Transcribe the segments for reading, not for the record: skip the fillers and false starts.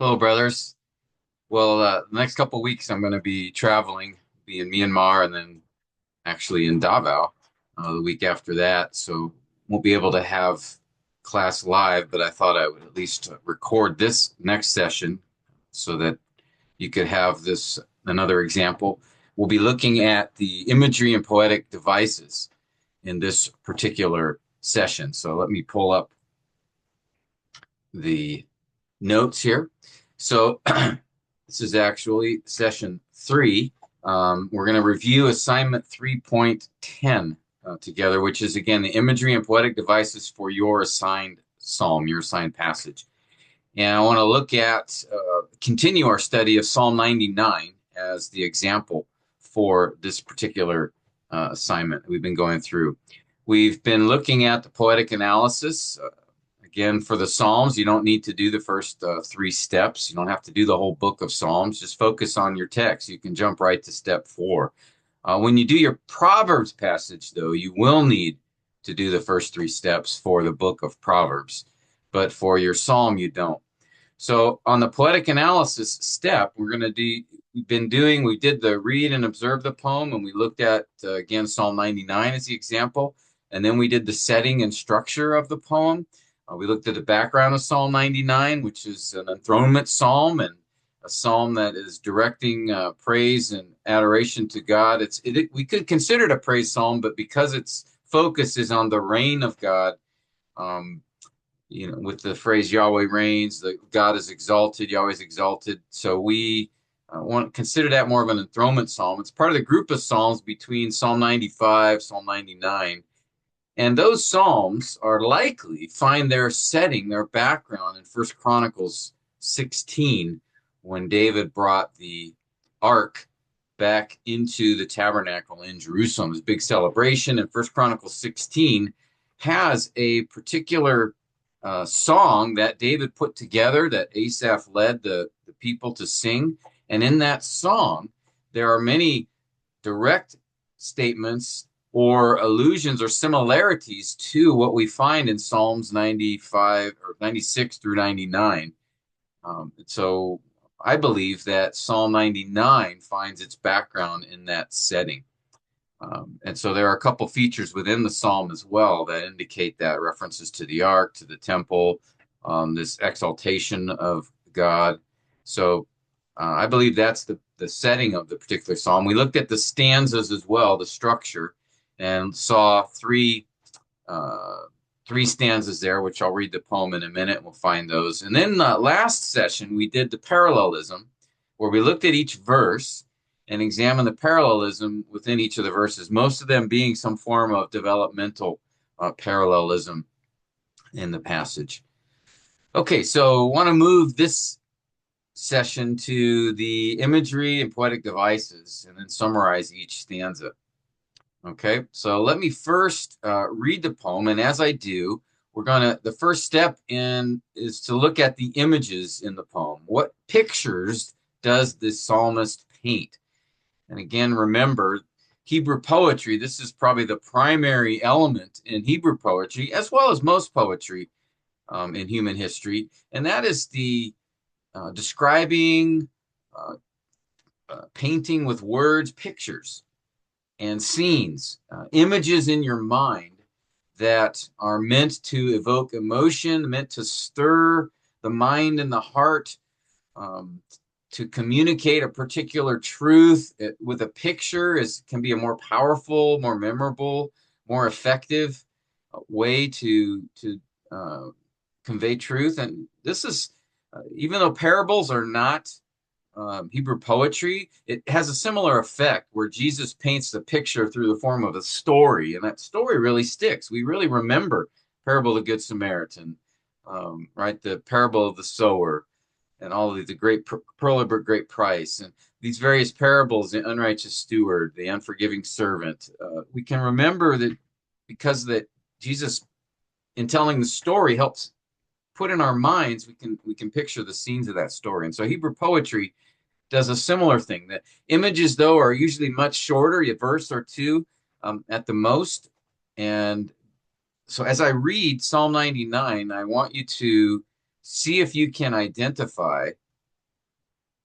Hello, brothers. Well, the next couple of weeks I'm going to be traveling, be in Myanmar, and then actually in Davao the week after that. So won't be able to have class live, but I thought I would at least record this next session so that you could have this another example. We'll be looking at the imagery and poetic devices in this particular session. So let me pull up the notes here. So this is actually session 3. We're going to review assignment 3.10 together, which is again the imagery and poetic devices for your assigned psalm, your assigned passage. And I want to look at, continue our study of Psalm 99 as the example for this particular assignment we've been going through. We've been looking at the poetic analysis. Again, for the Psalms, you don't need to do the first 3 steps. You don't have to do the whole book of Psalms. Just focus on your text. You can jump right to step 4. When you do your Proverbs passage, though, you will need to do the first 3 steps for the book of Proverbs. But for your Psalm, you don't. So on the poetic analysis step, we did the read and observe the poem, and we looked at, again, Psalm 99 as the example. And then we did the setting and structure of the poem. We looked at the background of Psalm 99, which is an enthronement psalm and a psalm that is directing praise and adoration to God. We could consider it a praise psalm, but because its focus is on the reign of God, with the phrase Yahweh reigns, that God is exalted, Yahweh is exalted. So we want to consider that more of an enthronement psalm. It's part of the group of psalms between Psalm 95, Psalm 99. And those psalms are likely find their setting, their background in 1 Chronicles 16, when David brought the ark back into the tabernacle in Jerusalem. This big celebration in 1 Chronicles 16 has a particular song that David put together that Asaph led the people to sing. And in that song, there are many direct statements or allusions or similarities to what we find in Psalms 95 or 96 through 99. So I believe that Psalm 99 finds its background in that setting. And so there are a couple features within the psalm as well that indicate that references to the ark, to the temple, this exaltation of God. So I believe that's the setting of the particular psalm. We looked at the stanzas as well, the structure, and saw three stanzas there, which I'll read the poem in a minute. We'll find those. And then last session, we did the parallelism, where we looked at each verse and examine the parallelism within each of the verses, most of them being some form of developmental parallelism in the passage. Okay, so I want to move this session to the imagery and poetic devices and then summarize each stanza. Okay, so let me first read the poem, and as I do, the first step is to look at the images in the poem. What pictures does the psalmist paint? And again, remember, Hebrew poetry, this is probably the primary element in Hebrew poetry, as well as most poetry in human history, and that is the describing, painting with words, pictures and scenes, images in your mind that are meant to evoke emotion, meant to stir the mind and the heart, to communicate a particular truth with a picture can be a more powerful, more memorable, more effective way to convey truth. And this is, even though parables are not Hebrew poetry, it has a similar effect where Jesus paints the picture through the form of a story, and that story really sticks. We really remember parable of the Good Samaritan, right? The parable of the sower, and all of the great pearl of great price, and these various parables, the unrighteous steward, the unforgiving servant. We can remember that because that Jesus, in telling the story, helps put in our minds, we can picture the scenes of that story. And so Hebrew poetry does a similar thing. The images, though, are usually much shorter, a verse or two at the most. And so as I read Psalm 99, I want you to see if you can identify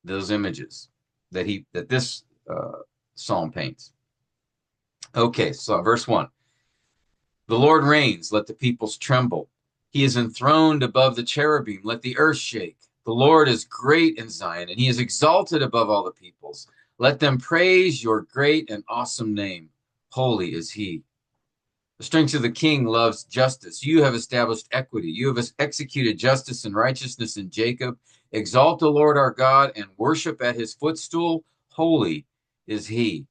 those images that this psalm paints. Okay, so verse 1. The Lord reigns, let the peoples tremble. He is enthroned above the cherubim, let the earth shake. The Lord is great in Zion, and he is exalted above all the peoples. Let them praise your great and awesome name. Holy is he. The strength of the king loves justice. You have established equity. You have executed justice and righteousness in Jacob. Exalt the Lord our God and worship at his footstool. Holy is he.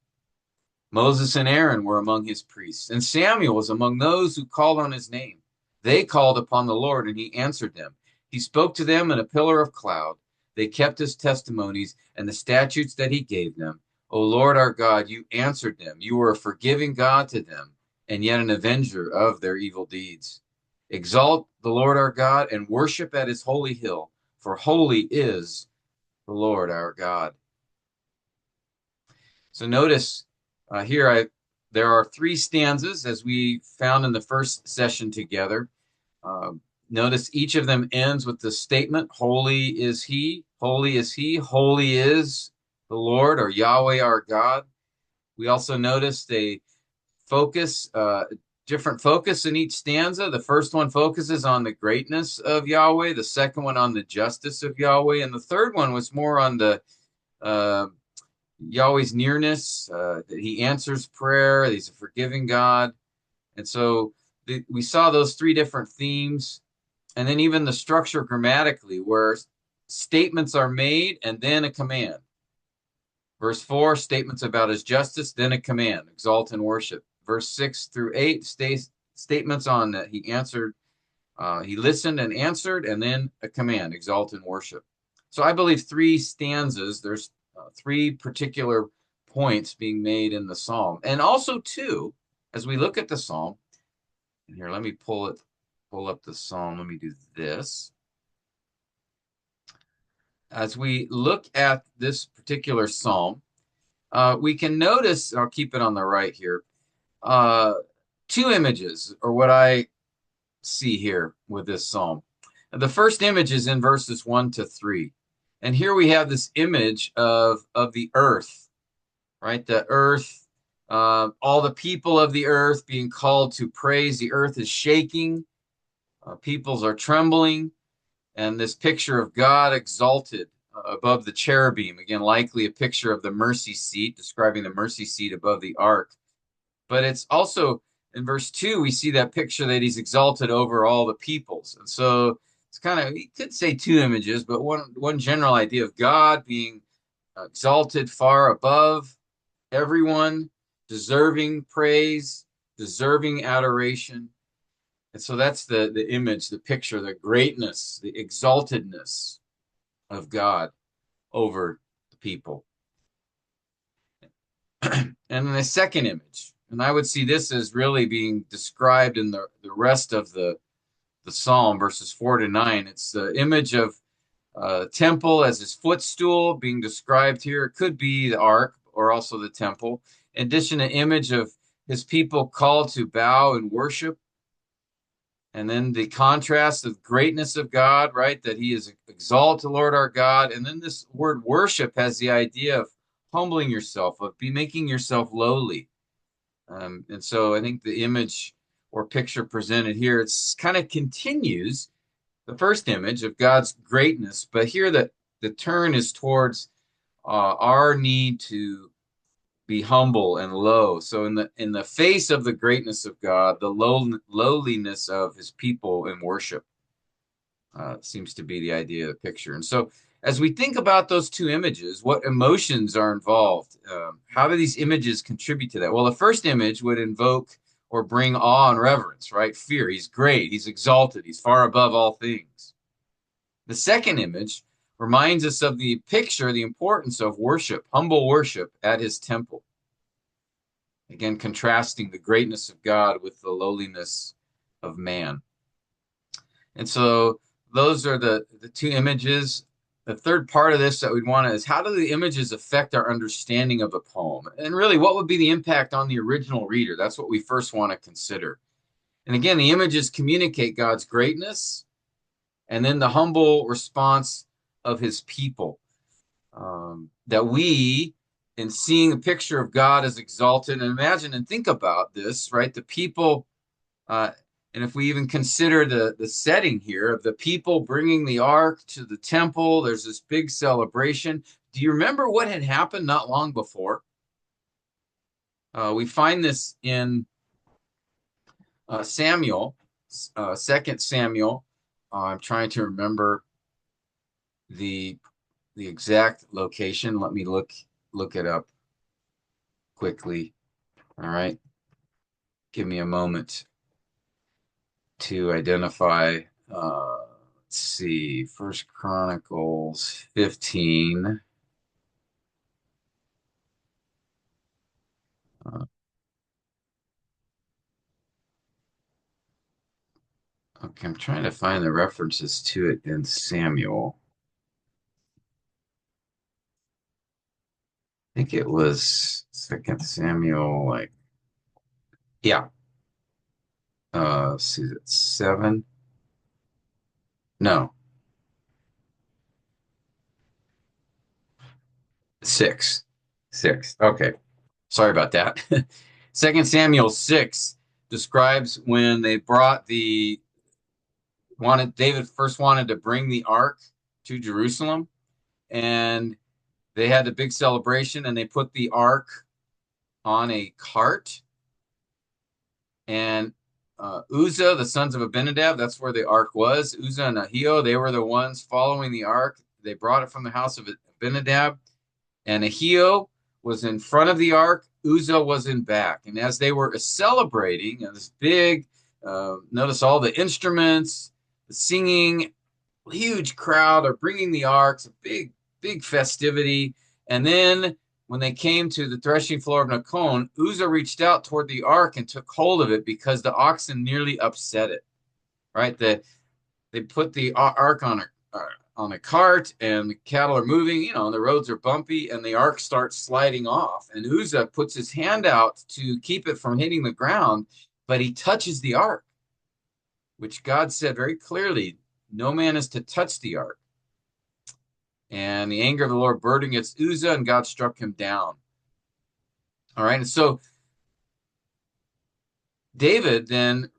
Moses and Aaron were among his priests, and Samuel was among those who called on his name. They called upon the Lord, and he answered them. He spoke to them in a pillar of cloud. They kept his testimonies and the statutes that he gave them. O Lord our God, you answered them. You were a forgiving God to them, and yet an avenger of their evil deeds. Exalt the Lord our God and worship at his holy hill, for holy is the Lord our God. So notice there are 3 stanzas, as we found in the first session together. Notice each of them ends with the statement, holy is he, holy is he, holy is the Lord, or Yahweh our God. We also noticed a different focus in each stanza. The first one focuses on the greatness of Yahweh, the second one on the justice of Yahweh, and the third one was more on the Yahweh's nearness, that he answers prayer, he's a forgiving God. And so we saw those 3 different themes, and then even the structure grammatically, where statements are made and then a command. Verse 4, statements about his justice, then a command, exalt and worship. Verse 6 through 8, statements on that he answered, he listened and answered, and then a command, exalt and worship. So I believe 3 stanzas, there's 3 particular points being made in the psalm. And also, too, as we look at the psalm, and here, let me pull up the psalm. Let me do this. As we look at this particular psalm, we can notice, I'll keep it on the right here, 2 images, or what I see here with this psalm. The first image is in verses 1 to 3. And here we have this image of the earth, right? The earth, all the people of the earth being called to praise. The earth is shaking. Peoples are trembling. And this picture of God exalted above the cherubim, again, likely a picture of the mercy seat, describing the mercy seat above the ark. But it's also, in verse 2, we see that picture that he's exalted over all the peoples. And so it's kind of, you could say 2 images, but one general idea of God being exalted far above everyone, deserving praise, deserving adoration. And so that's the image, the picture, the greatness, the exaltedness of God over the people. And then the second image, and I would see this as really being described in the rest of the psalm, verses 4 to 9. It's the image of temple as his footstool being described here. It could be the ark or also the temple. In addition, an image of his people called to bow and worship. And then the contrast of greatness of God, right? That he is exalt the Lord our God. And then this word worship has the idea of humbling yourself, of making yourself lowly. And so I think the image or picture presented here, it's kind of continues the first image of God's greatness, but here the turn is towards our need to be humble and low. So in the face of the greatness of God, the lowliness of his people in worship seems to be the idea of the picture. And so as we think about those 2 images, what emotions are involved? How do these images contribute to that? Well, the first image would invoke or bring awe and reverence, right? Fear. He's great. He's exalted. He's far above all things. The second image reminds us of the picture, the importance of worship, humble worship at his temple. Again, contrasting the greatness of God with the lowliness of man. And so those are the 2 images. The third part of this that we'd want to is, how do the images affect our understanding of a poem? And really, what would be the impact on the original reader? That's what we first want to consider. And again, the images communicate God's greatness and then the humble response of his people. that we, in seeing a picture of God as exalted, and imagine and think about this, right? The people, uh, and if we even consider the setting here of the people bringing the ark to the temple, there's this big celebration. Do you remember what had happened not long before? We find this in Samuel, Second Samuel. I'm trying to remember the the exact location. Let me look it up quickly. All right, give me a moment to identify. Let's see, First Chronicles 15. Uh, okay, I'm trying to find the references to it in Samuel. I think it was Second Samuel, like yeah. Let's see, it's 7. No, 6. 6. Okay, sorry about that. Second Samuel 6 describes when they brought the wanted David first wanted to bring the ark to Jerusalem, and they had the big celebration, and they put the ark on a cart, and Uzzah, the sons of Abinadab, that's where the ark was. Uzzah and Ahio, they were the ones following the ark. They brought it from the house of Abinadab, and Ahio was in front of the ark. Uzzah was in back. And as they were celebrating, this big, notice all the instruments, the singing, huge crowd are bringing the arks, a big festivity. And then when they came to the threshing floor of Nacon, Uzzah reached out toward the ark and took hold of it because the oxen nearly upset it. Right? They put the ark on a cart, and the cattle are moving, and the roads are bumpy, and the ark starts sliding off. And Uzzah puts his hand out to keep it from hitting the ground, but he touches the ark, which God said very clearly, no man is to touch the ark. And the anger of the Lord burned against Uzzah, and God struck him down. All right, and so David then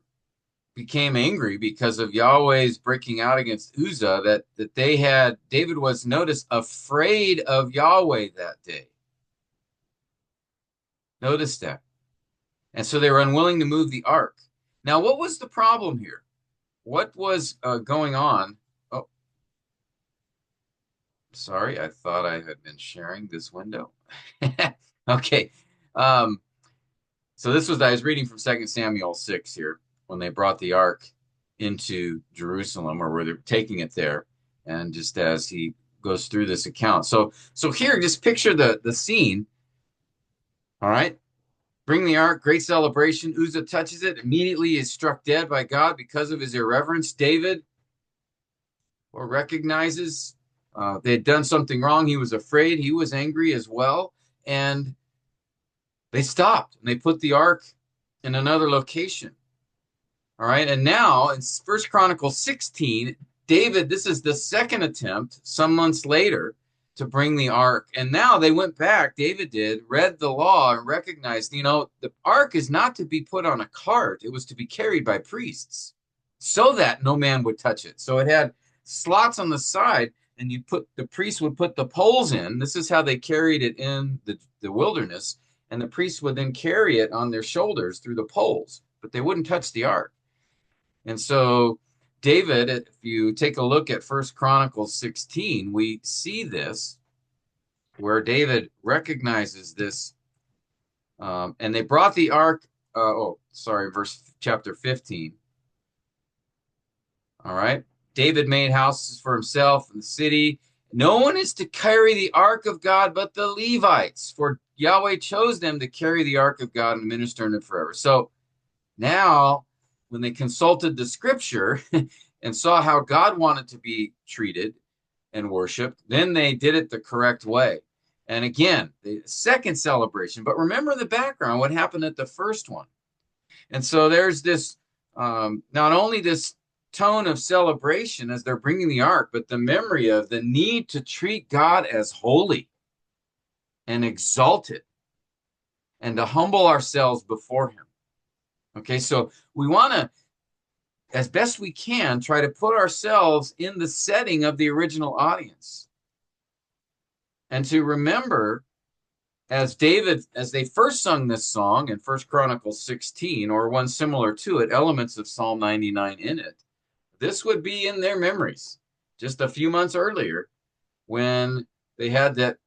became angry because of Yahweh's breaking out against Uzzah, that David was, notice, afraid of Yahweh that day. Notice that. And so they were unwilling to move the ark. Now, what was the problem here? What was going on? Oh, sorry, I thought I had been sharing this window. Okay. So I was reading from 2 Samuel 6 here, when they brought the ark into Jerusalem, or where they're taking it there, and just as he goes through this account. So here, just picture the scene. All right. Bring the ark, great celebration. Uzzah touches it. Immediately is struck dead by God because of his irreverence. David recognizes they had done something wrong. He was afraid. He was angry as well. And they stopped, and they put the ark in another location. All right. And now in First Chronicles 16, David, this is the second attempt some months later to bring the ark. And now they went back, David did, read the law, and recognized, the ark is not to be put on a cart. It was to be carried by priests so that no man would touch it. So it had slots on the side, and the priest would put the poles in. This is how they carried it in the wilderness. And the priests would then carry it on their shoulders through the poles, but they wouldn't touch the ark. And so David, if you take a look at First Chronicles 16, we see this, where David recognizes this. And they brought the ark, chapter 15. All right. David made houses for himself in the city. No one is to carry the ark of God but the Levites, for Yahweh chose them to carry the ark of God and minister in it forever. So now, when they consulted the scripture and saw how God wanted to be treated and worshiped, then they did it the correct way. And again, the second celebration, but remember the background, what happened at the first one. And so there's this, not only this tone of celebration as they're bringing the ark, but the memory of the need to treat God as holy and exalted and to humble ourselves before him. Okay, so we want to, as best we can, try to put ourselves in the setting of the original audience. And to remember, as they first sung this song in 1 Chronicles 16, or one similar to it, elements of Psalm 99 in it, this would be in their memories just a few months earlier when they had that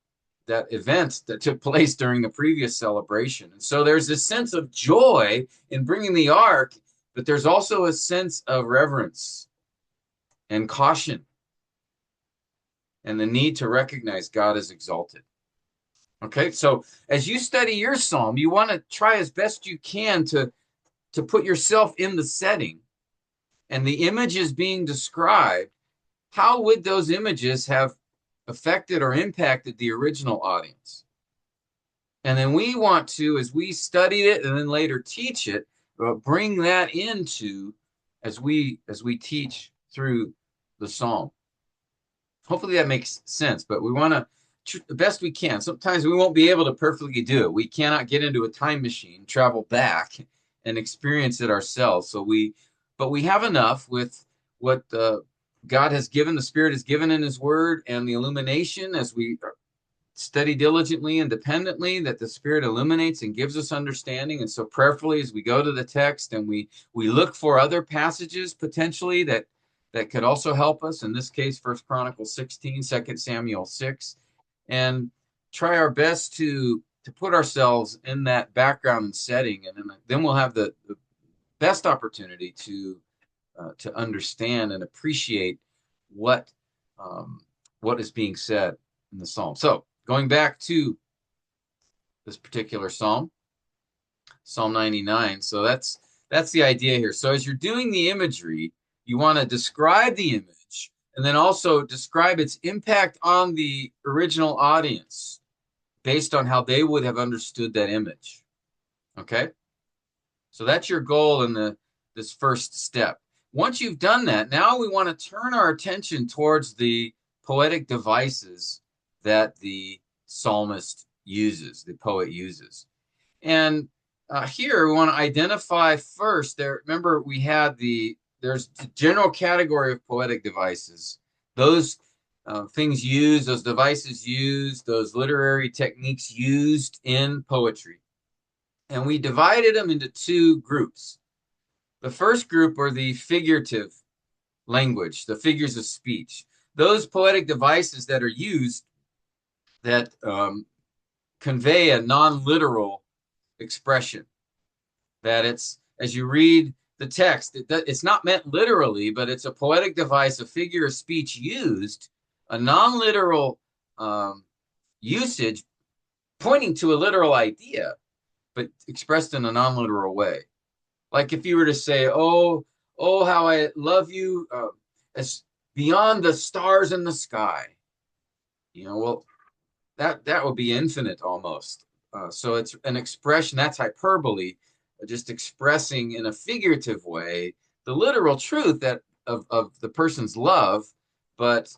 event that took place during the previous celebration. And so there's this sense of joy in bringing the ark, but there's also a sense of reverence and caution and the need to recognize God is exalted. Okay, so as you study your psalm, you want to try as best you can to put yourself in the setting and the images being described. How would those images have affected or impacted the original audience? And then we want to, as we study it and then later teach it, bring that into as we teach through the psalm. Hopefully that makes sense, but we want to the best we can. Sometimes we won't be able to perfectly do it. We cannot get into a time machine, travel back, and experience it ourselves. But we have enough with what God has given, the Spirit has given in His Word, and the illumination as we study diligently and dependently, that the Spirit illuminates and gives us understanding. And so prayerfully, as we go to the text and we look for other passages potentially that could also help us. In this case, 1 Chronicles 16, 2 Samuel 6. And try our best to put ourselves in that background and setting, and then we'll have the best opportunity to understand and appreciate what is being said in the psalm. So going back to this particular psalm, Psalm 99. So that's the idea here. So as you're doing the imagery, you want to describe the image, and then also describe its impact on the original audience based on how they would have understood that image. Okay? So that's your goal in this first step. Once you've done that, now we want to turn our attention towards the poetic devices that the psalmist uses, the poet uses. And here we want to identify first there. Remember, we had there's the general category of poetic devices. Those things used, those devices used, those literary techniques used in poetry. And we divided them into two groups. The first group are the figurative language, the figures of speech. Those poetic devices that are used that convey a non-literal expression. That it's, as you read the text, it's not meant literally, but it's a poetic device, a figure of speech used, a non-literal usage pointing to a literal idea, but expressed in a non-literal way. Like if you were to say, oh, how I love you as beyond the stars in the sky. Well, that would be infinite almost. So it's an expression, that's hyperbole, just expressing in a figurative way the literal truth that of the person's love, but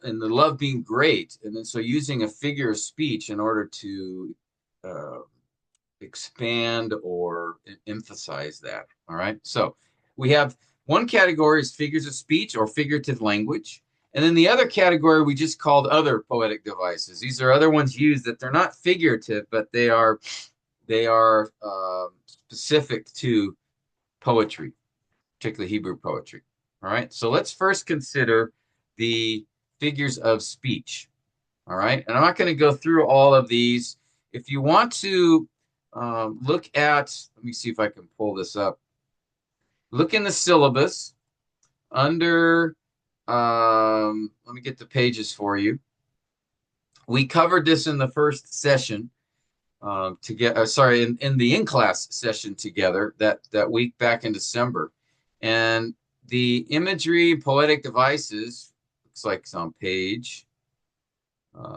and the love being great. And then so using a figure of speech in order to expand or emphasize that. All right. So we have one category is figures of speech or figurative language. And then the other category we just called other poetic devices. These are other ones used that they're not figurative, but they are specific to poetry, particularly Hebrew poetry. All right. So let's first consider the figures of speech. All right. And I'm not going to go through all of these. If you want to look at, let me see if I can pull this up. Look in the syllabus under, let me get the pages for you. We covered this in the first session in the in-class session together that week back in December. And the imagery, poetic devices, looks like it's on page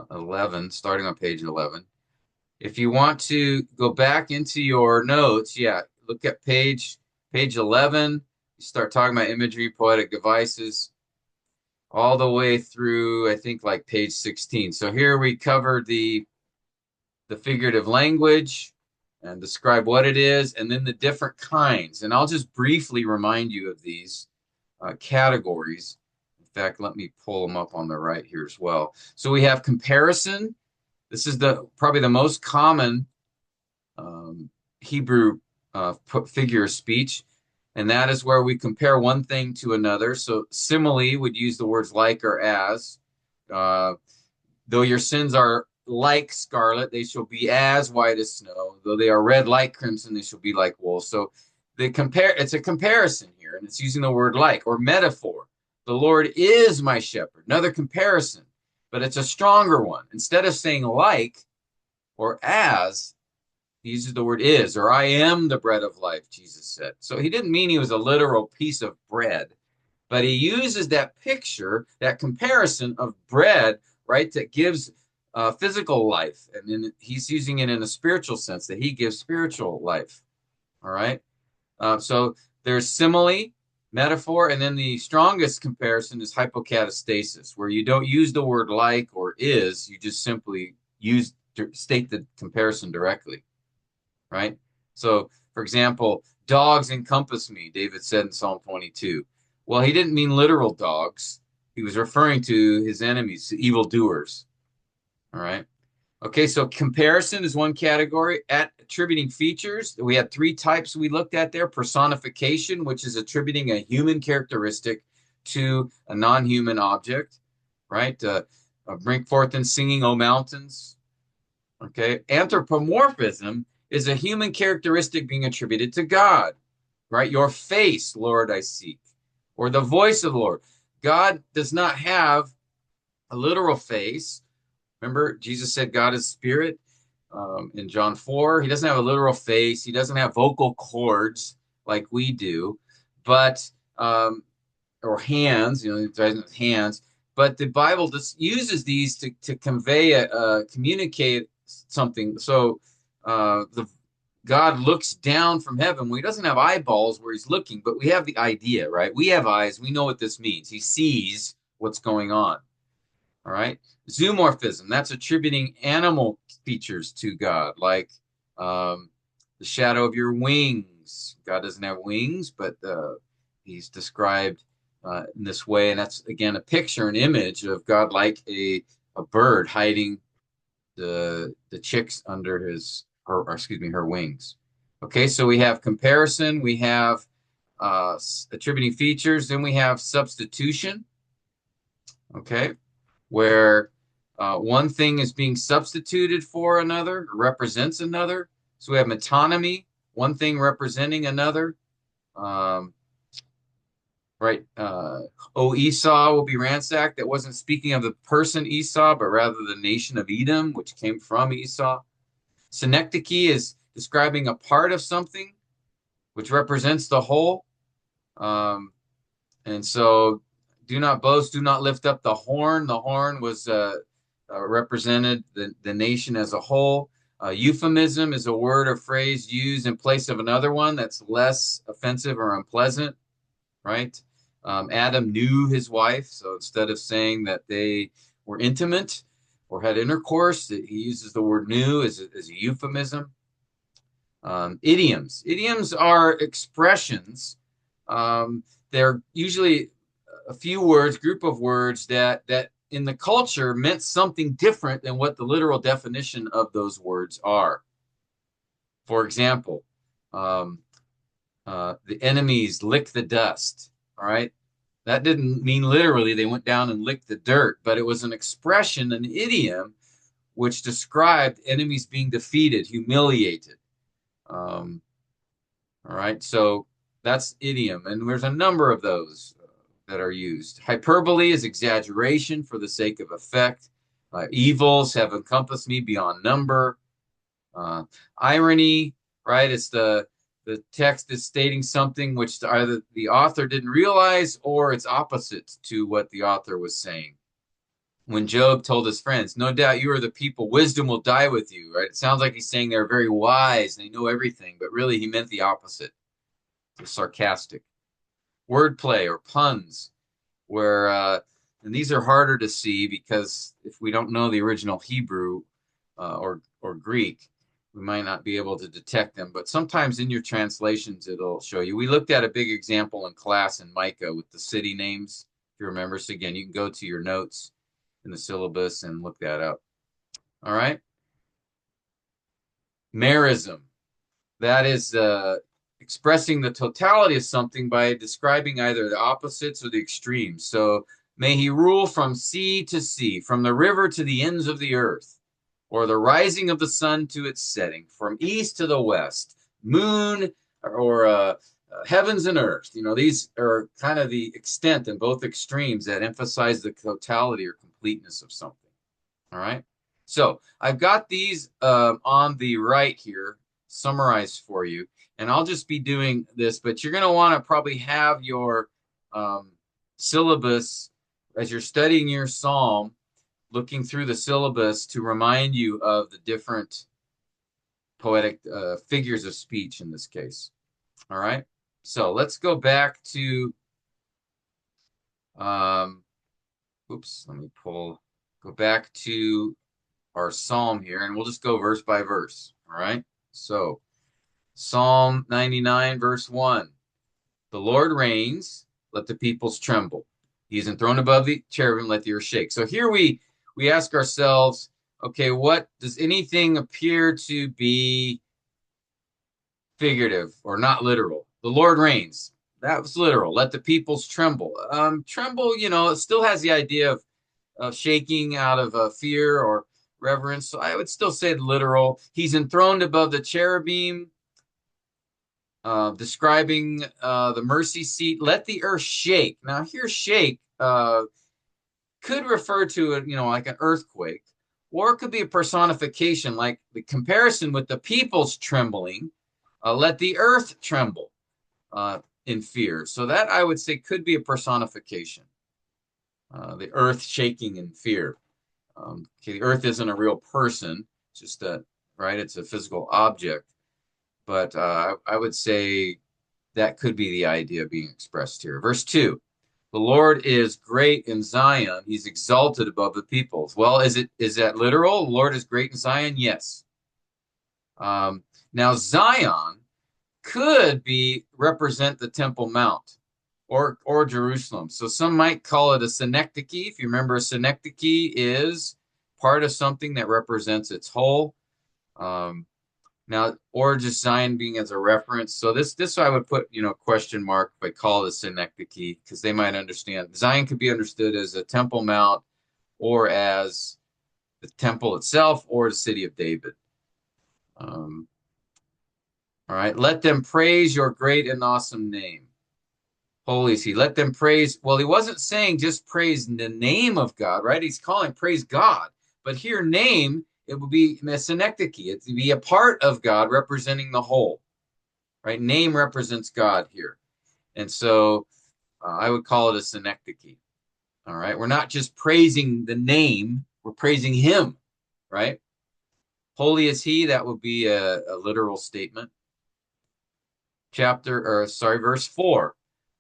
11, starting on page 11. If you want to go back into your notes, look at page 11, You start talking about imagery, poetic devices, all the way through, I think, like page 16. So here we covered the figurative language and describe what it is, and then the different kinds. And I'll just briefly remind you of these categories. In fact, let me pull them up on the right here as well. So we have comparison. This is probably the most common Hebrew figure of speech, and that is where we compare one thing to another. So simile would use the words like or as. Uh, Though your sins are like scarlet, they shall be as white as snow. Though they are red like crimson, they shall be like wool. So it's a comparison here, and it's using the word like or metaphor. The Lord is my shepherd. Another comparison, but it's a stronger one. Instead of saying like or as, he uses the word is, or I am the bread of life, Jesus said. So he didn't mean he was a literal piece of bread, but he uses that picture, that comparison of bread, right, that gives physical life. And then he's using it in a spiritual sense, that he gives spiritual life. All right. So there's simile, metaphor, and then the strongest comparison is hypocatastasis, where you don't use the word like or is, you just simply state the comparison directly. Right. So, for example, dogs encompass me, David said in Psalm 22. Well, he didn't mean literal dogs. He was referring to his enemies, evildoers. All right. Okay, so comparison is one category. At attributing features, we had three types we looked at there. Personification, which is attributing a human characteristic to a non-human object, right? Bring forth and singing, O mountains. Okay. Anthropomorphism is a human characteristic being attributed to God, right? Your face, Lord, I seek, or the voice of the Lord. God does not have a literal face. Remember, Jesus said God is spirit in John 4. He doesn't have a literal face. He doesn't have vocal cords like we do, but, or hands, he doesn't have hands. But the Bible just uses these to convey, communicate something. So God looks down from heaven. Well, he doesn't have eyeballs where he's looking, but we have the idea, right? We have eyes. We know what this means. He sees what's going on. All right. Zoomorphism, that's attributing animal features to God, like the shadow of your wings. God doesn't have wings, but he's described in this way. And that's, again, a picture, an image of God like a bird hiding the chicks under her wings. Okay, so we have comparison, we have attributing features, then we have substitution. Okay, where one thing is being substituted for another, represents another. So we have metonymy, one thing representing another. Right. O Esau will be ransacked. That wasn't speaking of the person Esau, but rather the nation of Edom, which came from Esau. Synecdoche is describing a part of something, which represents the whole. And so do not boast, do not lift up the horn. The horn was represented the nation as a whole. Euphemism is a word or phrase used in place of another one that's less offensive or unpleasant, right? Adam knew his wife, so instead of saying that they were intimate or had intercourse, he uses the word knew as a euphemism. Idioms. Idioms are expressions. They're usually a few words, group of words that in the culture meant something different than what the literal definition of those words are. For example, the enemies lick the dust. All right. That didn't mean literally they went down and licked the dirt, but it was an expression, an idiom, which described enemies being defeated, humiliated. All right. So that's idiom. And there's a number of those that are used. Hyperbole is exaggeration for the sake of effect. Evils have encompassed me beyond number. Irony, right? It's the text is stating something which either the author didn't realize or it's opposite to what the author was saying. When Job told his friends, no doubt you are the people, wisdom will die with you, right? It sounds like he's saying they're very wise and they know everything, but really he meant the opposite. It's sarcastic. wordplay or puns, where and these are harder to see because if we don't know the original Hebrew or Greek, we might not be able to detect them. But sometimes in your translations, it'll show you. We looked at a big example in class in Micah with the city names, if you remember. So again, you can go to your notes in the syllabus and look that up. All right. Merism. That is expressing the totality of something by describing either the opposites or the extremes. So may he rule from sea to sea, from the river to the ends of the earth, or the rising of the sun to its setting, from east to the west, moon or heavens and earth. You know, these are kind of the extent in both extremes that emphasize the totality or completeness of something. All right. So I've got these on the right here summarized for you. And I'll just be doing this, but you're going to want to probably have your syllabus as you're studying your psalm, looking through the syllabus to remind you of the different poetic figures of speech in this case. All right. So let's go back to, oops, let me go back to our psalm here, and we'll just go verse by verse. All right. So Psalm 99, verse 1. The Lord reigns, let the peoples tremble. He is enthroned above the cherubim, let the earth shake. So here we ask ourselves, okay, what does anything appear to be figurative or not literal? The Lord reigns. That was literal. Let the peoples tremble. Tremble, you know, it still has the idea of shaking out of fear or reverence. So I would still say literal. He's enthroned above the cherubim. Describing the mercy seat. Let the earth shake. Now here, shake could refer to like an earthquake, or it could be a personification, like the comparison with the people's trembling. Let the earth tremble in fear. So that I would say could be a personification. The earth shaking in fear. Okay, the earth isn't a real person, it's just right? It's a physical object. But I would say that could be the idea being expressed here. Verse 2, the Lord is great in Zion. He's exalted above the peoples. Well, is that literal? The Lord is great in Zion? Yes. Now, Zion could represent the Temple Mount or Jerusalem. So some might call it a synecdoche. If you remember, a synecdoche is part of something that represents its whole. Now, or just Zion being as a reference. So this I would put, question mark if I call it a synecdoche, because they might understand. Zion could be understood as a Temple Mount or as the temple itself or the city of David. All right. Let them praise your great and awesome name. Holy is he. Let them praise. Well, he wasn't saying just praise the name of God, right? He's calling praise God. But here, name, it would be a synecdoche. It would be a part of God representing the whole, right? Name represents God here. And so I would call it a synecdoche. All right. We're not just praising the name, we're praising him, right? Holy is he. That would be a literal statement. Verse 4.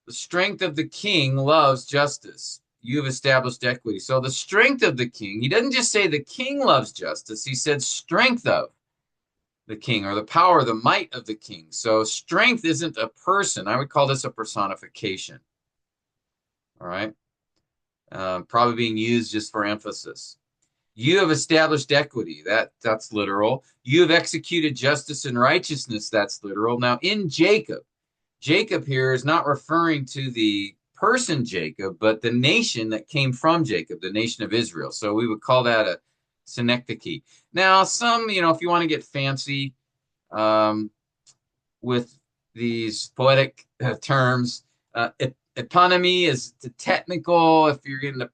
The strength of the king loves justice. You've established equity. So the strength of the king, he doesn't just say the king loves justice. He said strength of the king, or the power, the might of the king. So strength isn't a person. I would call this a personification. All right. Probably being used just for emphasis. You have established equity. That's literal. You have executed justice and righteousness. That's literal. Now in Jacob here is not referring to the person Jacob, but the nation that came from Jacob, the nation of Israel. So we would call that a synecdoche. Now, some, if you want to get fancy with these poetic terms, eponymy is the technical. If you're into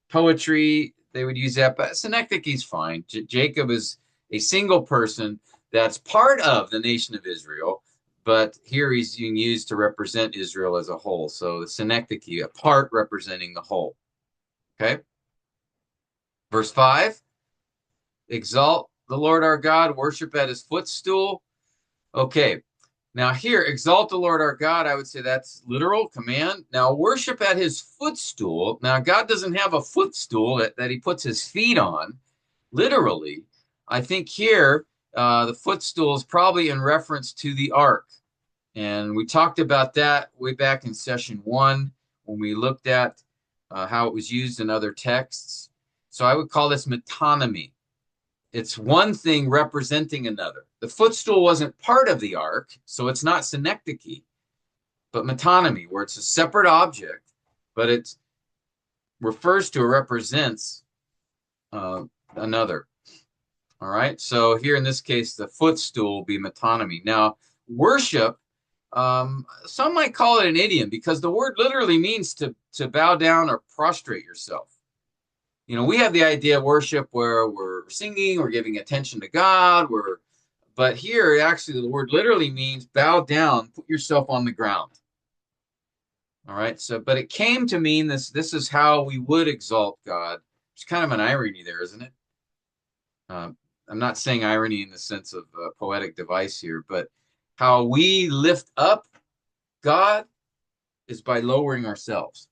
poetry, they would use that, but synecdoche is fine. Jacob is a single person that's part of the nation of Israel, but here he's being used to represent Israel as a whole. So the synecdoche, a part representing the whole. Okay. Verse 5, exalt the Lord our God, worship at his footstool. Okay. Now here, exalt the Lord our God, I would say that's literal command. Now worship at his footstool. Now God doesn't have a footstool that he puts his feet on, literally. I think here the footstool is probably in reference to the ark. And we talked about that way back in session 1 when we looked at how it was used in other texts. So I would call this metonymy. It's one thing representing another. The footstool wasn't part of the ark, so it's not synecdoche, but metonymy, where it's a separate object, but it refers to or represents another. All right, so here in this case, the footstool will be metonymy. Now, worship, some might call it an idiom because the word literally means to bow down or prostrate yourself. You know, we have the idea of worship where we're singing, we're giving attention to God, but here actually the word literally means bow down, put yourself on the ground. All right, so but it came to mean this is how we would exalt God. There's kind of an irony there, isn't it? I'm not saying irony in the sense of a poetic device here, but how we lift up God is by lowering ourselves.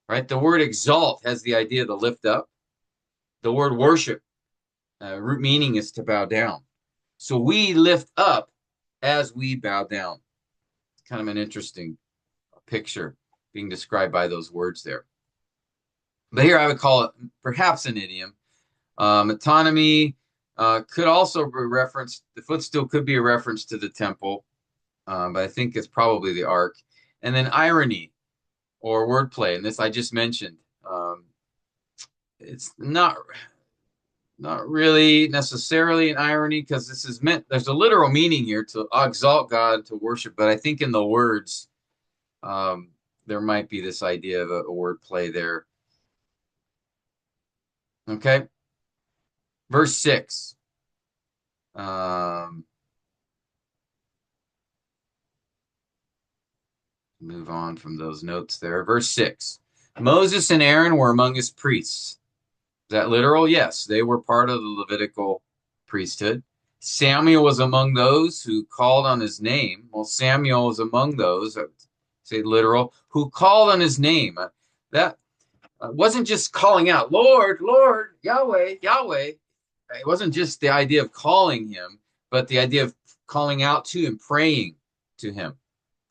Right? The word exalt has the idea to lift up. The word worship, root meaning is to bow down. So we lift up as we bow down. It's kind of an interesting picture being described by those words there. But here I would call it perhaps an idiom. Metonymy could also be referenced, the footstool could be a reference to the temple, but I think it's probably the ark. And then irony or wordplay, and this I just mentioned. It's not really necessarily an irony because this is meant, there's a literal meaning here to exalt God, to worship, but I think in the words, there might be this idea of a wordplay there. Okay. Verse 6. Move on from those notes there. Verse 6. Moses and Aaron were among his priests. Is that literal? Yes, they were part of the Levitical priesthood. Samuel was among those who called on his name. Well, Samuel was among those, I would say literal, who called on his name. That wasn't just calling out, Lord, Lord, Yahweh, Yahweh. It wasn't just the idea of calling him, but the idea of calling out to him, praying to him.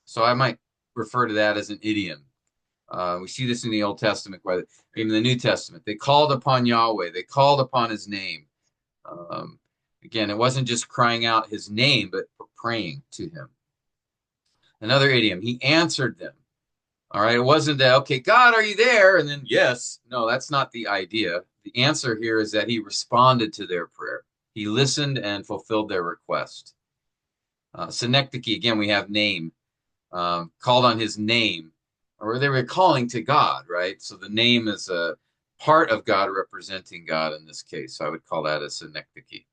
So I might refer to that as an idiom. We see this in the Old Testament, even the New Testament. They called upon Yahweh. They called upon his name. Again, it wasn't just crying out his name, but praying to him. Another idiom, he answered them. All right, it wasn't that, okay, God, are you there? And then, yes. No, that's not the idea. The answer here is that he responded to their prayer. He listened and fulfilled their request. Synecdoche, again, we have name. Called on his name, or they were calling to God, right? So the name is a part of God representing God in this case. So I would call that a synecdoche.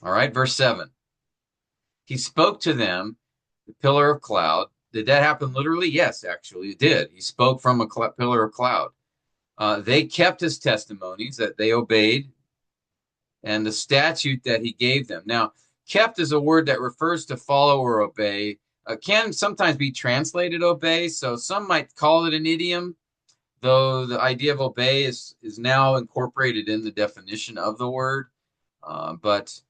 All right, verse 7. He spoke to them, the pillar of cloud. Did that happen literally? Yes, actually, it did. He spoke from a pillar of cloud. They kept his testimonies that they obeyed and the statute that he gave them. Now, kept is a word that refers to follow or obey. Can sometimes be translated obey, so some might call it an idiom, though the idea of obey is now incorporated in the definition of the word, but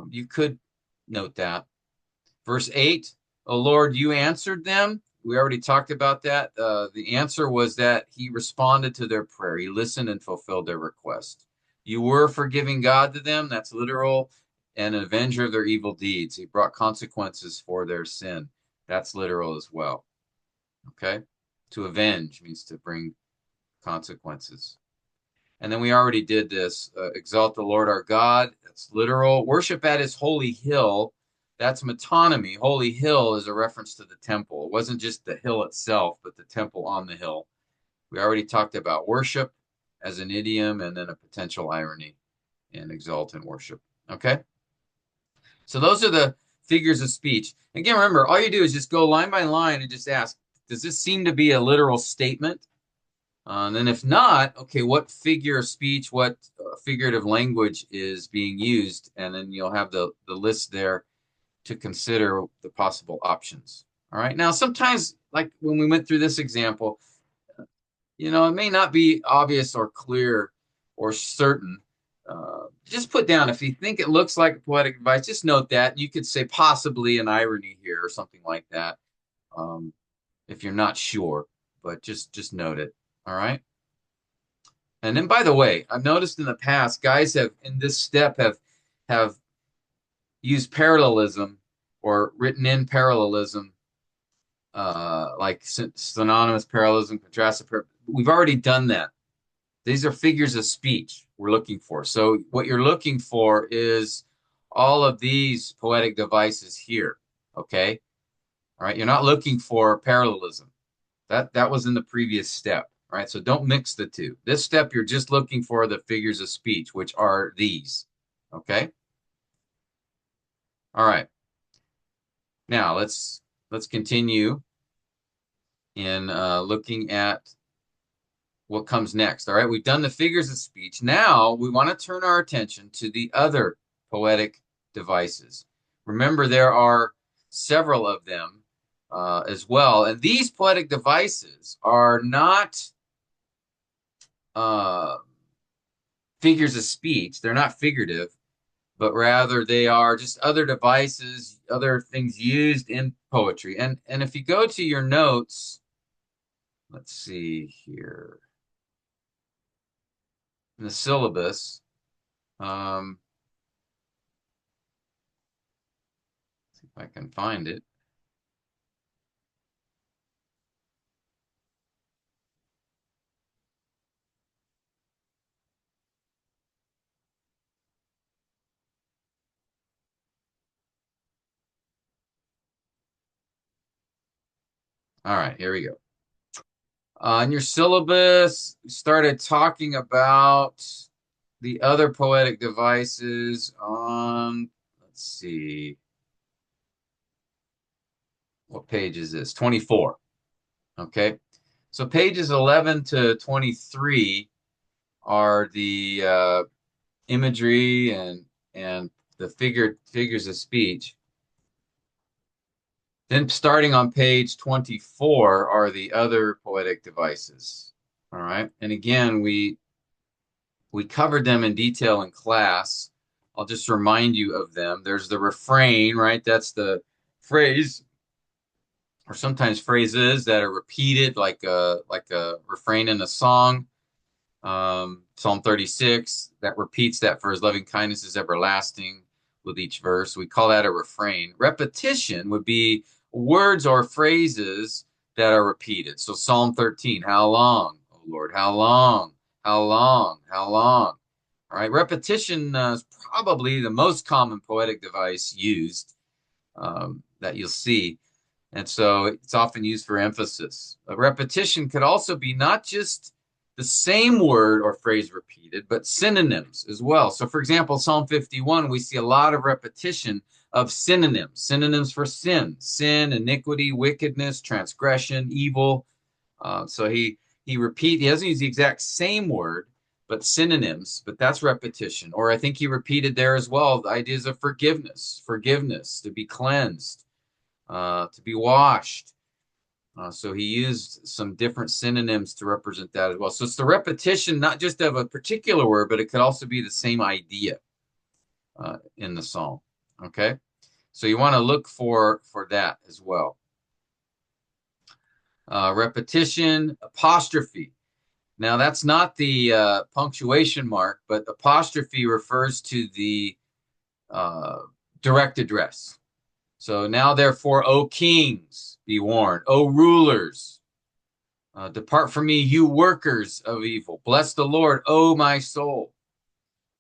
you could note that. Verse 8, O Lord, you answered them. We already talked about that. The answer was that he responded to their prayer. He listened and fulfilled their request. You were forgiving God to them. That's literal. And an avenger of their evil deeds. He brought consequences for their sin. That's literal as well. Okay? To avenge means to bring consequences. And then we already did this. Exalt the Lord our God. That's literal. Worship at his holy hill. That's metonymy. Holy hill is a reference to the temple. It wasn't just the hill itself, but the temple on the hill. We already talked about worship as an idiom and then a potential irony in exalt and worship. Okay? So those are the figures of speech. Again, remember, all you do is just go line by line and just ask, does this seem to be a literal statement? And then if not, okay, what figure of speech, what figurative language is being used? And then you'll have the list there to consider the possible options. All right. Now, sometimes, like when we went through this example, it may not be obvious or clear or certain. Just put down if you think it looks like a poetic device, just note that. You could say possibly an irony here or something like that, um, if you're not sure, but just note it. All right. And then, by the way, I've noticed in the past, guys have in this step have used parallelism or written in parallelism, like synonymous parallelism, contrastive. We've already done that. These are figures of speech we're looking for. So what you're looking for is all of these poetic devices here. Okay. All right. You're not looking for parallelism. That was in the previous step. All right. So don't mix the two. This step, you're just looking for the figures of speech, which are these. Okay. All right. Now let's continue in looking at what comes next. All right, we've done the figures of speech. Now we want to turn our attention to the other poetic devices. Remember, there are several of them as well. And these poetic devices are not figures of speech. They're not figurative, but rather they are just other devices, other things used in poetry. And if you go to your notes, let's see here. In the syllabus, see if I can find it. All right, here we go. In your syllabus, we started talking about the other poetic devices on, let's see, what page is this? 24. Okay. So pages 11 to 23 are the imagery and the figures of speech. Then starting on page 24 are the other poetic devices. All right. And again, we covered them in detail in class. I'll just remind you of them. There's the refrain, right? That's the phrase, or sometimes phrases that are repeated, like a refrain in a song. Psalm 36 that repeats that for his loving kindness is everlasting with each verse. We call that a refrain. Repetition would be words or phrases that are repeated. So Psalm 13, how long, oh Lord, how long, how long, how long. All right, repetition is probably the most common poetic device used that you'll see. And so it's often used for emphasis. A repetition could also be not just the same word or phrase repeated, but synonyms as well. So, for example, Psalm 51, we see a lot of repetition of synonyms for sin, iniquity, wickedness, transgression, evil. So he doesn't use the exact same word, but synonyms, but that's repetition. Or I think he repeated there as well the ideas of forgiveness, to be cleansed, to be washed. So he used some different synonyms to represent that as well. So it's the repetition, not just of a particular word, but it could also be the same idea in the psalm. Okay, so you want to look for that as well. Repetition, apostrophe. Now that's not the punctuation mark, but apostrophe refers to the direct address. So now, therefore, O kings, be warned. O rulers, depart from me, you workers of evil. Bless the Lord, O my soul.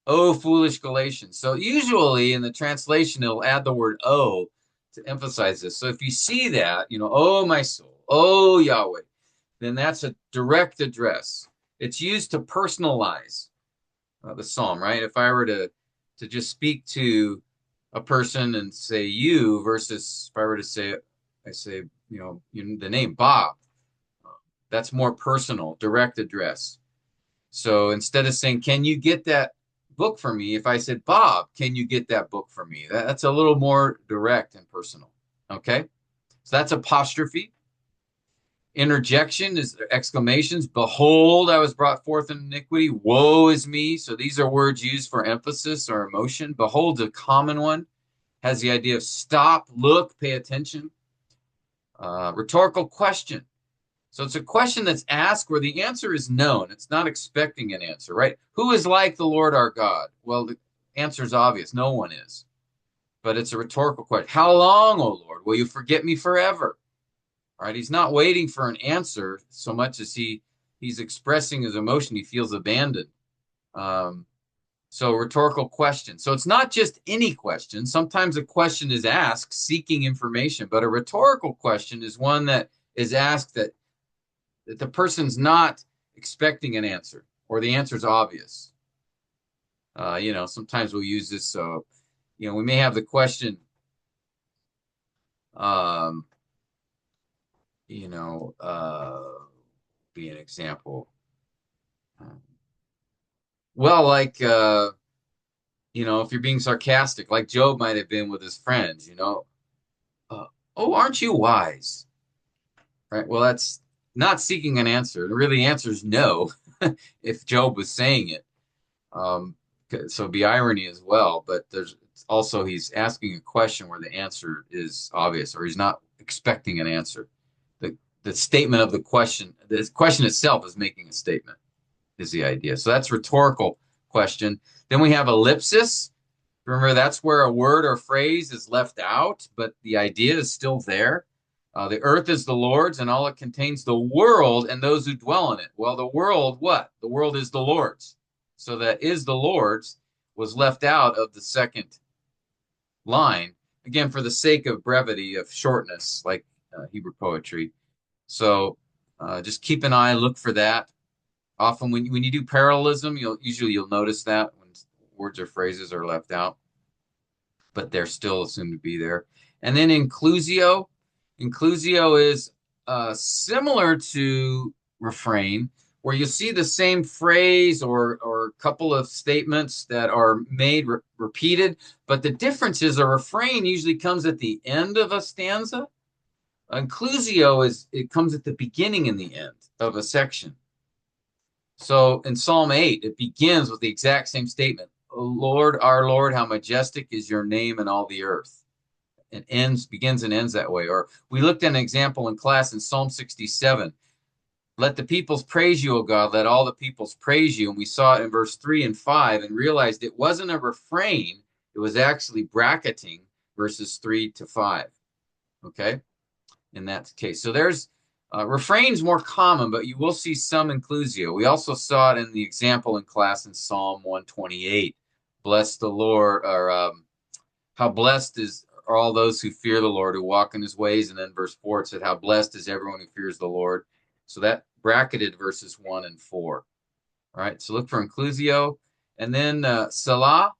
O foolish Galatians. So usually in the translation, it'll add the word O to emphasize this. So if you see that, O my soul, O Yahweh, then that's a direct address. It's used to personalize the psalm, right? If I were to just speak to a person and say you versus if I were to say, the name Bob, that's more personal, direct address. So instead of saying, can you get that book for me if I said, Bob, can you get that book for me? That's a little more direct and personal. Okay. So that's apostrophe. Interjection is exclamations. Behold, I was brought forth in iniquity. Woe is me. So these are words used for emphasis or emotion. Behold's a common one, has the idea of stop, look, pay attention. Rhetorical question. So it's a question that's asked where the answer is known. It's not expecting an answer, right? Who is like the Lord our God? Well, the answer is obvious. No one is. But it's a rhetorical question. How long, O Lord, will you forget me forever? All right. He's not waiting for an answer so much as he's expressing his emotion. He feels abandoned. So rhetorical question. So it's not just any question. Sometimes a question is asked seeking information, but a rhetorical question is one that is asked that the person's not expecting an answer or the answer is obvious. Sometimes we'll use this. So, we may have the question, be an example. Well, like, if you're being sarcastic, like Job might have been with his friends, oh, aren't you wise? Right. Well, that's not seeking an answer. Really, the answer is no, if Job was saying it. So it'd be irony as well, but there's also he's asking a question where the answer is obvious, or he's not expecting an answer. The statement of the question itself is making a statement, is the idea. So that's rhetorical question. Then we have ellipsis. Remember, that's where a word or phrase is left out, but the idea is still there. The earth is the Lord's and all it contains, the world and those who dwell in it. Well, the world, what? The world is the Lord's. So that is the Lord's was left out of the second line, again, for the sake of brevity, of shortness, like Hebrew poetry. So just keep an eye, look for that. Often when you do parallelism, you'll notice that when words or phrases are left out, but they're still assumed to be there. And then inclusio. Inclusio is similar to refrain, where you see the same phrase or a couple of statements that are made repeated, but the difference is a refrain usually comes at the end of a stanza. Inclusio it comes at the beginning and the end of a section. So in Psalm 8, it begins with the exact same statement. O Lord, our Lord, how majestic is your name in all the earth. It begins and ends that way. Or we looked at an example in class in Psalm 67. Let the peoples praise you, O God. Let all the peoples praise you. And we saw it in verse 3 and 5 and realized it wasn't a refrain. It was actually bracketing verses 3 to 5. Okay? In that case. So there's refrains more common, but you will see some inclusio. We also saw it in the example in class in Psalm 128. Bless the Lord, or how blessed are all those who fear the Lord, who walk in his ways. And then verse 4, it said, how blessed is everyone who fears the Lord. So that bracketed verses 1 and 4. All right, so look for inclusio. And then Selah.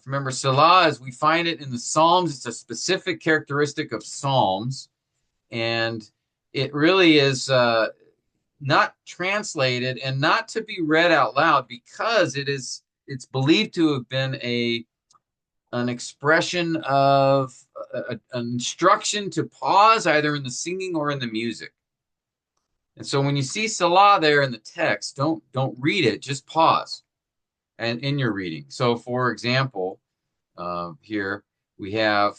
Remember, Selah, as we find it in the Psalms, it's a specific characteristic of Psalms. And it really is not translated and not to be read out loud because it's believed to have been an expression of an instruction to pause either in the singing or in the music. And so when you see Salah there in the text, don't read it, just pause and in your reading. So for example, here we have,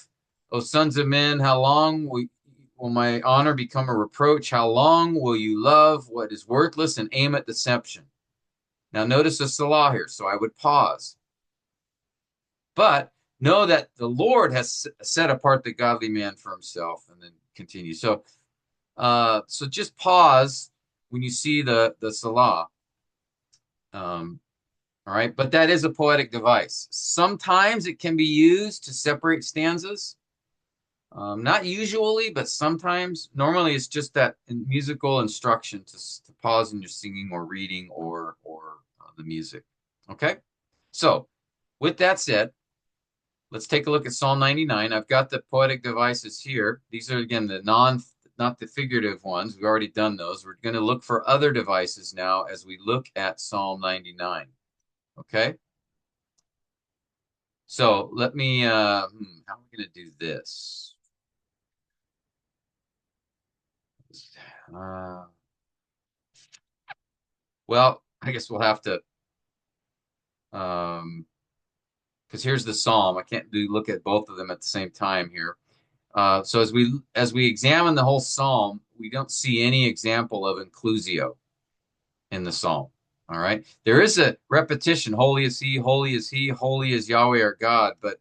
O sons of men, how long will my honor become a reproach? How long will you love what is worthless and aim at deception? Now notice the Salah here, so I would pause. But know that the Lord has set apart the godly man for himself, and then continue. So just pause when you see the Salah. All right, but that is a poetic device. Sometimes it can be used to separate stanzas. Not usually, but sometimes. Normally, it's just that musical instruction to pause in your singing or reading or the music. Okay, so with that said, let's take a look at Psalm 99. I've got the poetic devices here. These are, again, not the figurative ones. We've already done those. We're going to look for other devices now as we look at Psalm 99. Okay? So let me, how are we going to do this? Uh, well, I guess we'll have to, because here's the psalm. I can't look at both of them at the same time here. So as we examine the whole psalm, we don't see any example of inclusio in the psalm. All right, there is a repetition: "Holy is He, holy is He, holy is Yahweh our God," but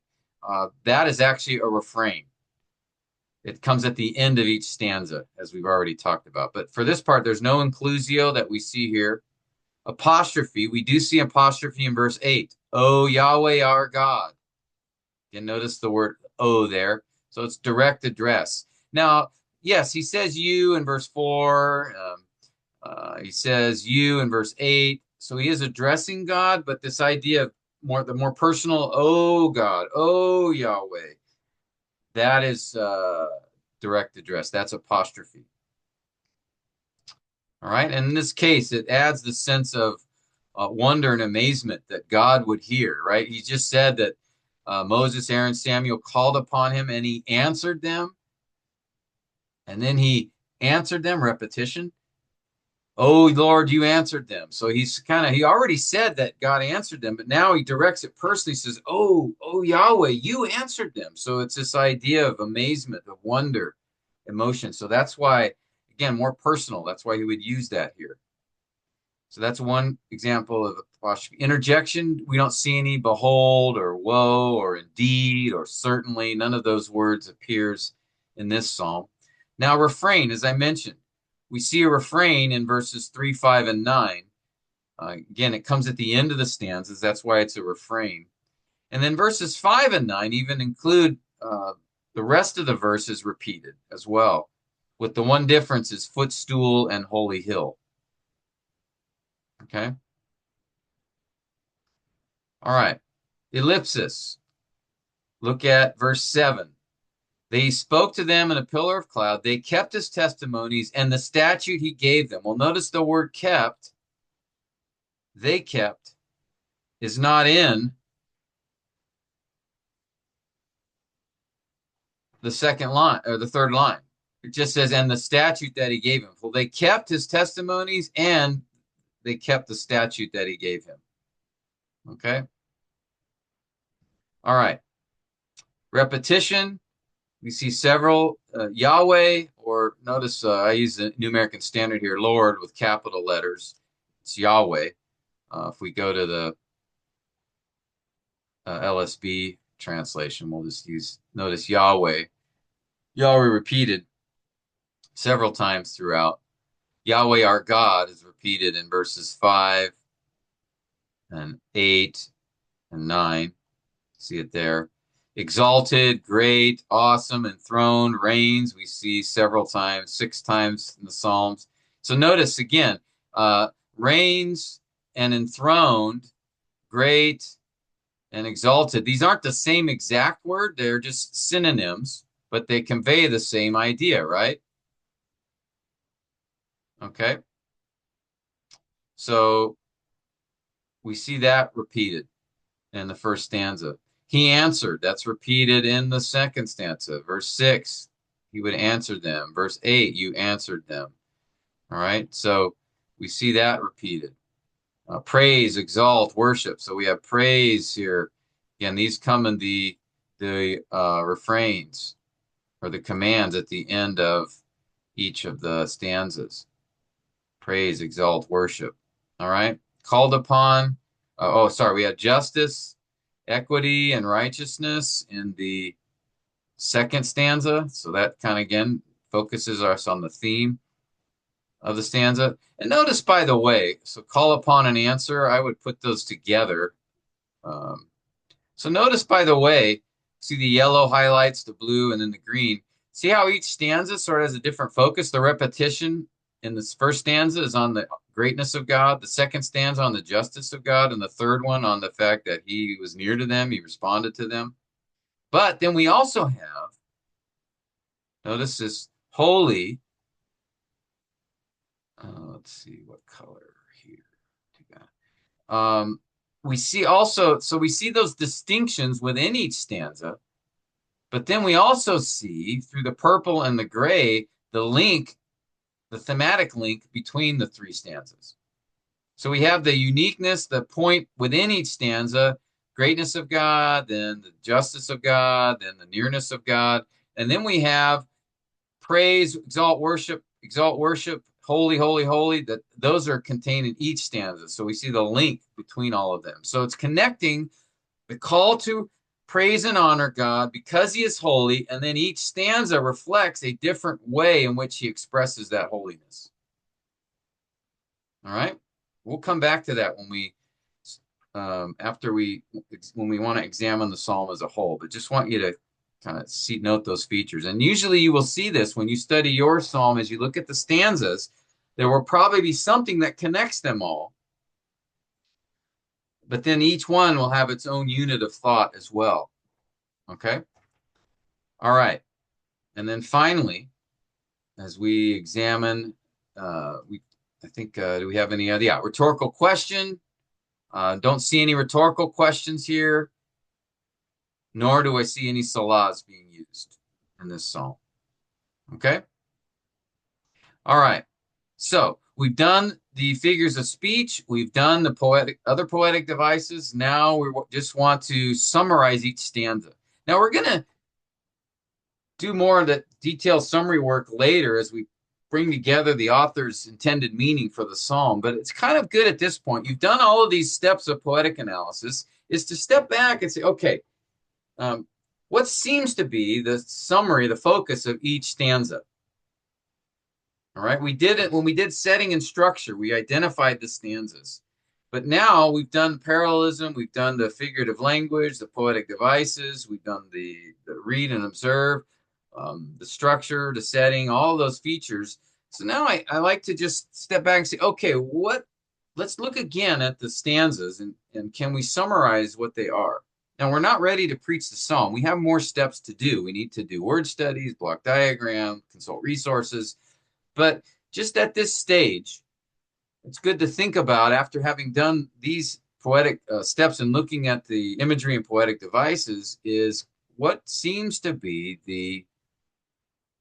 that is actually a refrain. It comes at the end of each stanza, as we've already talked about. But for this part, there's no inclusio that we see here. Apostrophe, we do see apostrophe in verse 8. "O Yahweh our God." And notice the word "O" there. So it's direct address. Now, yes, he says "you" in verse 4. He says "you" in verse 8. So he is addressing God, but this idea of the more personal "Oh God, oh Yahweh," that is direct address. That's apostrophe. All right. And in this case, it adds the sense of wonder and amazement that God would hear, right? He just said that Moses, Aaron, Samuel called upon him and he answered them. And then he answered them, repetition. "Oh Lord, you answered them." So he already said that God answered them, but now he directs it personally, says, "Oh Yahweh, you answered them." So it's this idea of amazement, of wonder, emotion. So that's why, again, more personal. That's why he would use that here. So that's one example of apostrophe. Interjection, we don't see any "behold" or "woe" or "indeed" or "certainly." None of those words appears in this psalm. Now, refrain, as I mentioned, we see a refrain in verses 3, 5, and 9. Again, it comes at the end of the stanzas. That's why it's a refrain. And then verses 5 and 9 even include the rest of the verses repeated as well, with the one difference is "footstool" and "holy hill." Okay. All right. Ellipsis. Look at verse 7. "They spoke to them in a pillar of cloud. They kept his testimonies and the statute he gave them." Well, notice the word "kept," they kept, is not in the second line or the third line. It just says, "and the statute that he gave him." Well, they kept his testimonies and they kept the statute that he gave him. Okay. All right. Repetition. We see several Yahweh, or notice I use the New American Standard here, Lord with capital letters. It's Yahweh. If we go to the LSB translation, we'll just notice Yahweh. Yahweh repeated several times throughout. Yahweh our God is repeated in verses 5 and 8 and 9. See it there. Exalted, great, awesome, enthroned, reigns. We see several times, 6 times in the Psalms. So notice again, reigns and enthroned, great and exalted. These aren't the same exact word, they're just synonyms, but they convey the same idea, right? Okay. So we see that repeated in the first stanza. He answered, that's repeated in the second stanza. Verse 6, he would answer them. Verse 8, you answered them. All right, so we see that repeated. Praise, exalt, worship. So we have praise here. Again, these come in the refrains or the commands at the end of each of the stanzas. Praise, exalt, worship. All right, called upon. Sorry, we have justice, equity, and righteousness in the second stanza. So that kind of again focuses us on the theme of the stanza. And notice, by the way, so call upon and answer, I would put those together. Um, so notice, by the way, see the yellow highlights, the blue, and then the green. See how each stanza sort of has a different focus? The repetition in this first stanza is on the greatness of God, the second stanza on the justice of God, and the third one on the fact that he was near to them, he responded to them. But then we also have, notice this holy, let's see what color here. Um, we see also, so we see those distinctions within each stanza, but then we also see through the purple and the gray, the link, the thematic link between the three stanzas. So we have the uniqueness, the point within each stanza, greatness of God, then the justice of God, then the nearness of God. And then we have praise, exalt worship, holy, holy, holy. That those are contained in each stanza. So we see the link between all of them. So it's connecting the call to praise and honor God because he is holy, and then each stanza reflects a different way in which he expresses that holiness. All right, we'll come back to that when we when we want to examine the psalm as a whole. But just want you to kind of note those features. And usually you will see this when you study your psalm as you look at the stanzas. There will probably be something that connects them all. But then each one will have its own unit of thought as well. Okay? All right. And then finally, as we examine, I think, do we have any other? Yeah, rhetorical question. Don't see any rhetorical questions here, nor do I see any salahs being used in this psalm. Okay? All right. So we've done the figures of speech. We've done the other poetic devices. Now we just want to summarize each stanza. Now we're going to do more of the detailed summary work later as we bring together the author's intended meaning for the psalm. But it's kind of good at this point. You've done all of these steps of poetic analysis, is to step back and say, okay, what seems to be the summary, the focus of each stanza? All right, we did it when we did setting and structure, we identified the stanzas. But now we've done parallelism, we've done the figurative language, the poetic devices, we've done the read and observe, the structure, the setting, all those features. So now I like to just step back and say, okay, let's look again at the stanzas and can we summarize what they are? Now, we're not ready to preach the psalm. We have more steps to do. We need to do word studies, block diagram, consult resources. But just at this stage, it's good to think about, after having done these poetic steps and looking at the imagery and poetic devices, is what seems to be the,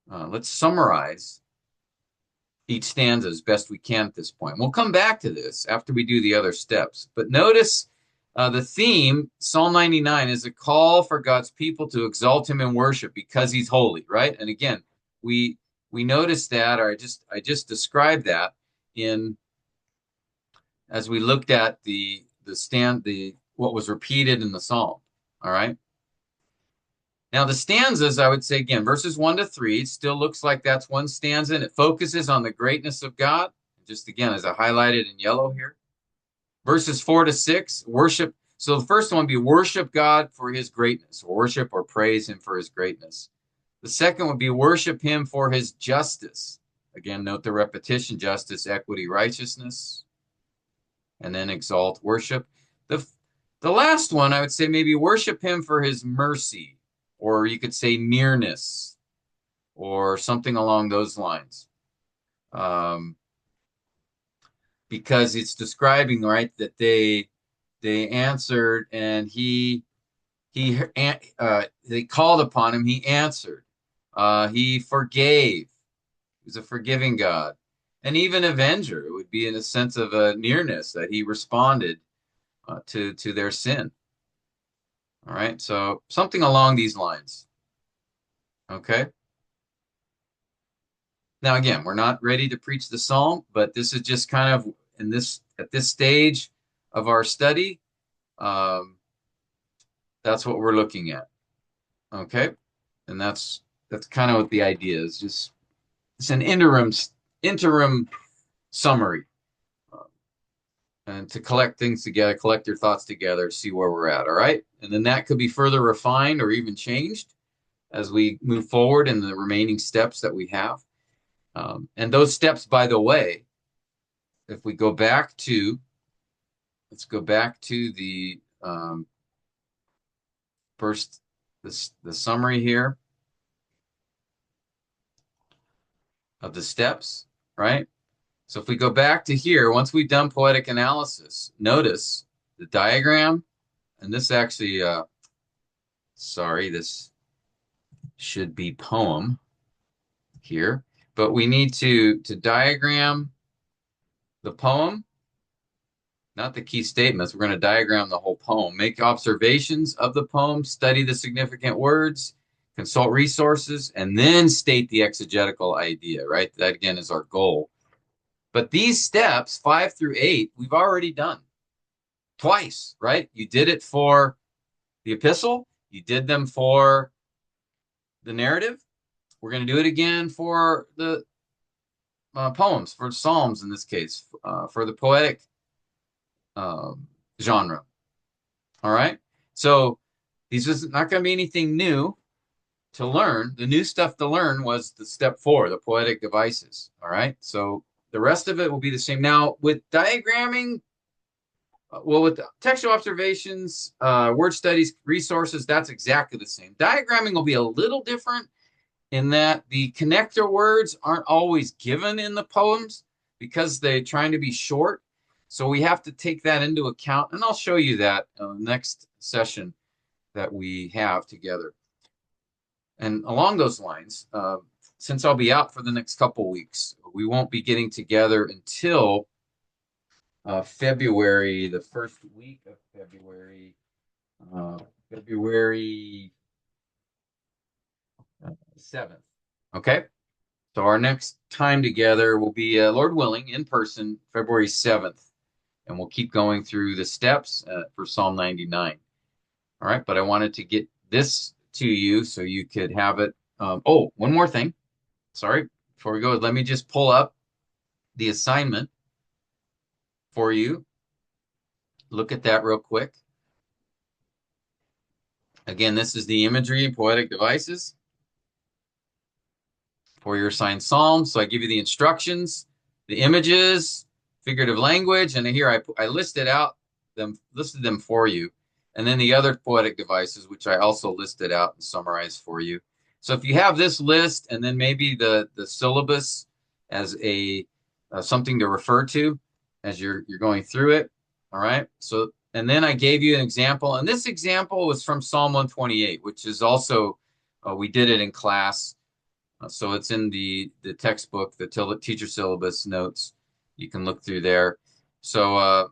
let's summarize each stanza as best we can at this point. We'll come back to this after we do the other steps. But notice the theme, Psalm 99, is a call for God's people to exalt him in worship because he's holy, right? And again, we noticed that, or I just described that as we looked at what was repeated in the psalm. All right. Now the stanzas, I would say again, verses 1 to 3, it still looks like that's one stanza, and it focuses on the greatness of God. Just again, as I highlighted in yellow here. Verses 4 to 6, worship. So the first one would be worship God for his greatness, worship or praise him for his greatness. The second would be worship him for his justice. Again, note the repetition: justice, equity, righteousness. And then exalt, worship. The last one, I would say maybe worship him for his mercy, or you could say nearness, or something along those lines. Because it's describing, right, that they answered, and they called upon him, he answered. He forgave. He's a forgiving God. And even avenger, it would be in a sense of a nearness, that he responded to their sin. All right, so something along these lines. Okay. Now, again, we're not ready to preach the psalm, but this is just kind of at this stage of our study. That's what we're looking at. Okay, and that's kind of what the idea is. Just it's an interim summary, and to collect things together, collect your thoughts together, see where we're at. All right, and then that could be further refined or even changed as we move forward in the remaining steps that we have. And those steps, by the way, if we go back to, let's go back to the first, the summary here of the steps, right? So if we go back to here, once we've done poetic analysis, notice the diagram, and this actually, sorry, this should be poem here, but we need to diagram the poem, not the key statements. We're going to diagram the whole poem, make observations of the poem, study the significant words, consult resources, and then state the exegetical idea, right? That again is our goal. But these steps, 5 through 8, we've already done twice, right? You did it for the epistle, you did them for the narrative. We're going to do it again for the poems, for Psalms in this case, for the poetic genre. All right. So these is not going to be anything new to learn. The new stuff to learn was the step 4, the poetic devices. All right. So the rest of it will be the same. Now with diagramming, well, with textual observations, word studies, resources, that's exactly the same. Diagramming will be a little different in that the connector words aren't always given in the poems because they're trying to be short. So we have to take that into account, and I'll show you that next session that we have together. And along those lines, since I'll be out for the next couple weeks, we won't be getting together until February, the first week of February, February 7th. Okay. So our next time together will be, Lord willing, in person, February 7th. And we'll keep going through the steps for Psalm 99. All right. But I wanted to get this to you so you could have it. Oh, one more thing. Sorry. Before we go, let me just pull up the assignment for you. Look at that real quick. Again, this is the imagery and poetic devices for your assigned psalm. So I give you the instructions, the images, figurative language, and here I listed them for you, and then the other poetic devices, which I also listed out and summarized for you. So if you have this list and then maybe the syllabus as a something to refer to as you're going through it, all right. So and then I gave you an example, and this example was from Psalm 128, which is also we did it in class. So it's in the textbook, the teacher syllabus notes. You can look through there. So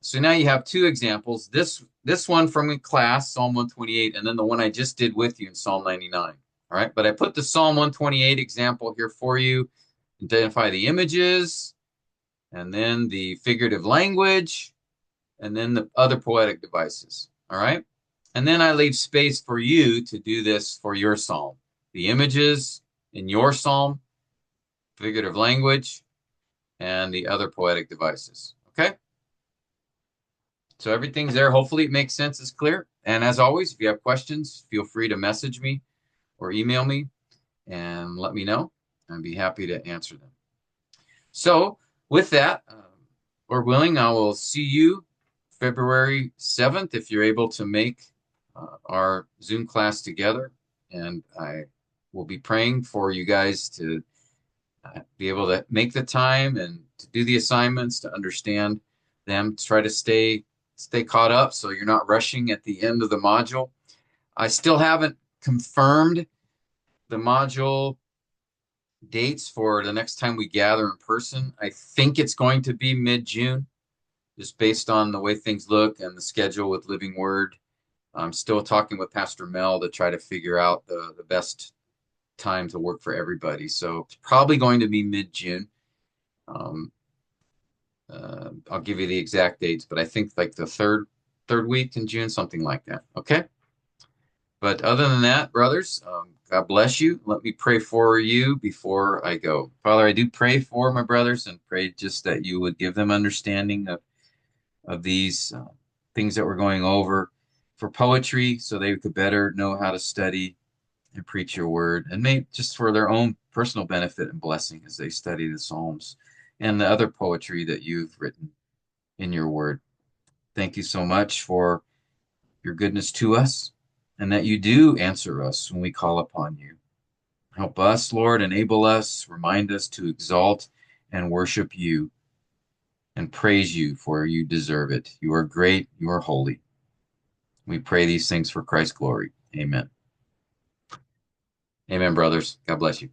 so now you have 2 examples. This one from class, Psalm 128, and then the one I just did with you in Psalm 99. All right, but I put the Psalm 128 example here for you. Identify the images, and then the figurative language, and then the other poetic devices. All right, and then I leave space for you to do this for your psalm. The images in your psalm, figurative language, and the other poetic devices. Okay? So everything's there. Hopefully it makes sense, it's clear. And as always, if you have questions, feel free to message me or email me and let me know. I'd be happy to answer them. So with that, Lord willing, I will see you February 7th if you're able to make our Zoom class together. And I will be praying for you guys to be able to make the time and to do the assignments, to understand them, to try to stay caught up so you're not rushing at the end of the module. I still haven't confirmed the module dates for the next time we gather in person. I think it's going to be mid-June, just based on the way things look and the schedule with Living Word. I'm still talking with Pastor Mel to try to figure out the best time to work for everybody. So it's probably going to be mid-June. I'll give you the exact dates, but I think like the third week in June, something like that. Okay. But other than that, brothers, God bless you. Let me pray for you before I go. Father, I do pray for my brothers and pray just that you would give them understanding of these things that we're going over for poetry so they could better know how to study and preach your word, and maybe just for their own personal benefit and blessing as they study the Psalms and the other poetry that you've written in your word. Thank you so much for your goodness to us and that you do answer us when we call upon you. Help us, Lord, enable us, remind us to exalt and worship you and praise you, for you deserve it. You are great. You are holy. We pray these things for Christ's glory. Amen. Amen, brothers. God bless you.